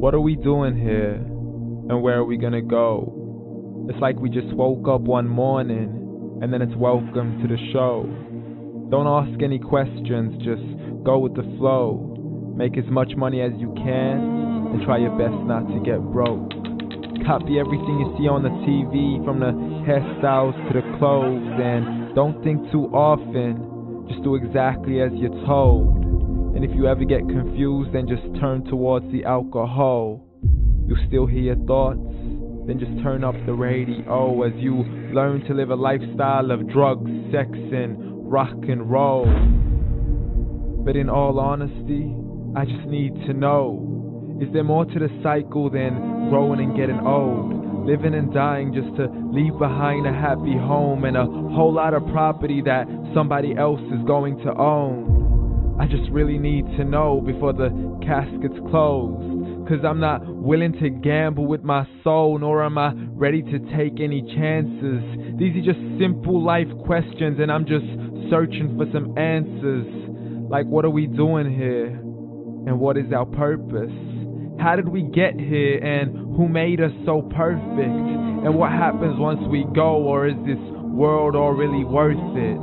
What are we doing here? And where are we gonna go? It's like we just woke up one morning, and then it's welcome to the show. Don't ask any questions, just go with the flow. Make as much money as you can, and try your best not to get broke. Copy everything you see on the TV, from the hairstyles to the clothes, and don't think too often, just do exactly as you're told. And if you ever get confused, then just turn towards the alcohol. You'll still hear your thoughts, then just turn up the radio as you learn to live a lifestyle of drugs, sex, and rock and roll. But in all honesty, I just need to know, is there more to the cycle than growing and getting old? Living and dying just to leave behind a happy home and a whole lot of property that somebody else is going to own. I just really need to know before the casket's closed. 'Cause I'm not willing to gamble with my soul, nor am I ready to take any chances. These are just simple life questions, and I'm just searching for some answers. Like, what are we doing here? And what is our purpose? How did we get here, and who made us so perfect? And what happens once we go, or is this world all really worth it?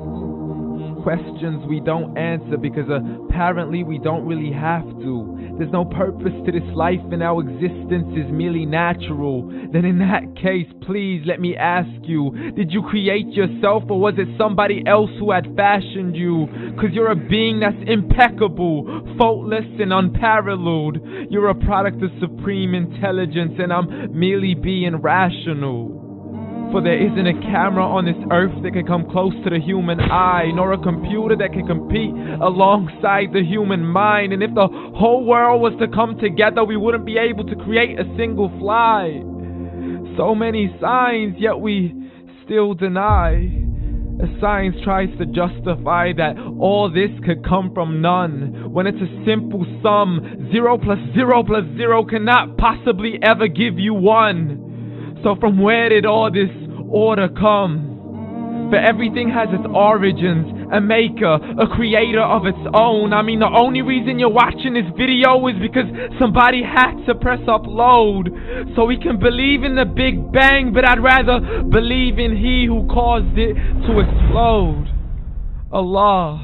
Questions we don't answer because apparently we don't really have to. There's no purpose to this life and our existence is merely natural. Then in that case, please let me ask you, did you create yourself, or was it somebody else who had fashioned you? 'Cause you're a being that's impeccable, faultless and unparalleled. You're a product of supreme intelligence, and I'm merely being rational. For there isn't a camera on this earth that can come close to the human eye, nor a computer that can compete alongside the human mind. And if the whole world was to come together, we wouldn't be able to create a single fly. So many signs, yet we still deny. As science tries to justify that all this could come from none, when it's a simple sum. 0 plus 0 plus 0 cannot possibly ever give you 1. So from where did all this order come? For everything has its origins, a maker, a creator of its own. I mean, the only reason you're watching this video is because somebody had to press upload. So we can believe in the Big Bang, but I'd rather believe in He who caused it to explode. Allah,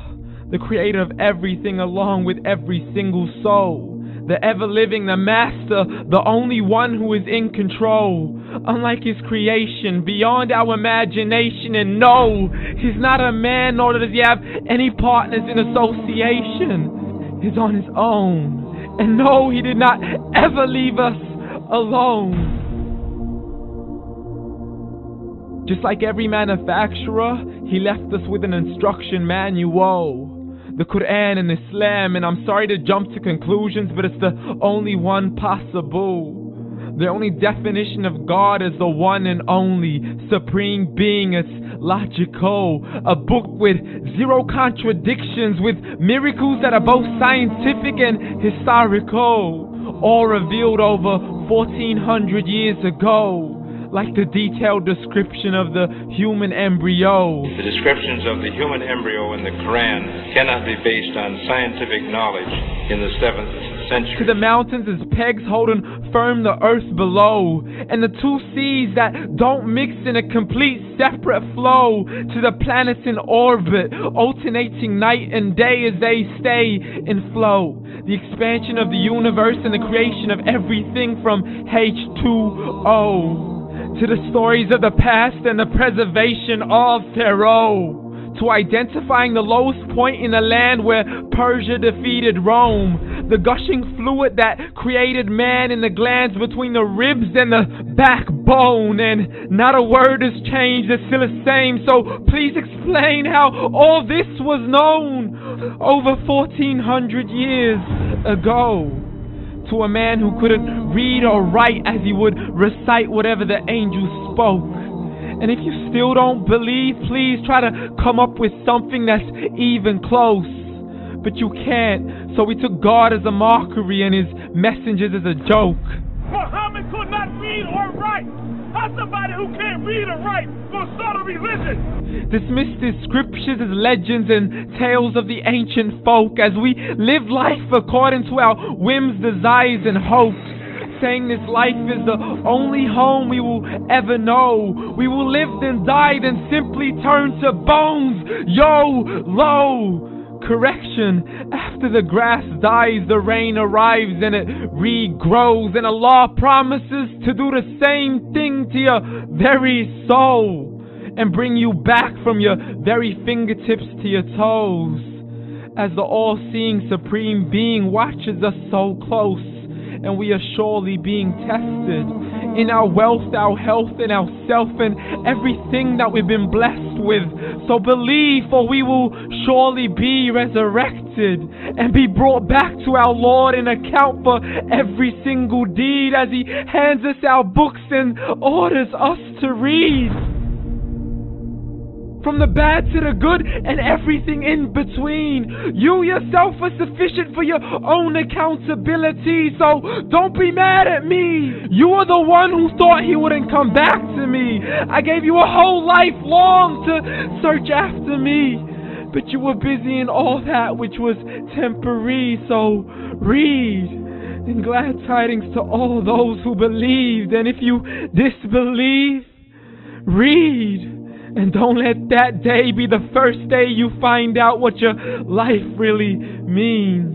the creator of everything along with every single soul. The ever-living, the master, the only one who is in control. Unlike his creation, beyond our imagination. And no, he's not a man, nor does he have any partners in association. He's on his own. And no, he did not ever leave us alone. Just like every manufacturer, he left us with an instruction manual. The Quran and Islam, and I'm sorry to jump to conclusions, but it's the only one possible. The only definition of God is the one and only Supreme Being. It's logical, a book with 0 contradictions, with miracles that are both scientific and historical, all revealed over 1400 years ago. Like the detailed description of the human embryo. The descriptions of the human embryo in the Quran cannot be based on scientific knowledge in the 7th century. To the mountains as pegs holding firm the earth below, and the 2 seas that don't mix in a complete separate flow. To the planets in orbit, alternating night and day as they stay in flow. The expansion of the universe and the creation of everything from H2O. To the stories of the past and the preservation of Pharaoh. To identifying the lowest point in the land where Persia defeated Rome. The gushing fluid that created man in the glands between the ribs and the backbone. And not a word has changed, it's still the same. So please explain how all this was known over 1400 years ago. To a man who couldn't read or write, as he would recite whatever the angels spoke. And if you still don't believe, please try to come up with something that's even close. But you can't, so we took God as a mockery and his messengers as a joke. Muhammad could not read or write. How somebody who can't read or write gonna start a religion? Dismissed his scriptures as legends and tales of the ancient folk, as we live life according to our whims, desires, and hopes. saying this life is the only home we will ever know. We will live then die, then simply turn to bones. YOLO! Correction, after the grass dies, the rain arrives and it regrows, and Allah promises to do the same thing to your very soul and bring you back from your very fingertips to your toes, as the all-seeing supreme being watches us so close, and we are surely being tested in our wealth, our health, and our self, and everything that we've been blessed with. So believe, for we will surely be resurrected and be brought back to our Lord and account for every single deed, as He hands us our books and orders us to read. From the bad to the good and everything in between. You yourself are sufficient for your own accountability, so don't be mad at me. You are the one who thought He wouldn't come back to me. I gave you a whole life long to search after me, but you were busy in all that which was temporary. So read, and glad tidings to all those who believed. And if you disbelieve, read. And don't let that day be the first day you find out what your life really means.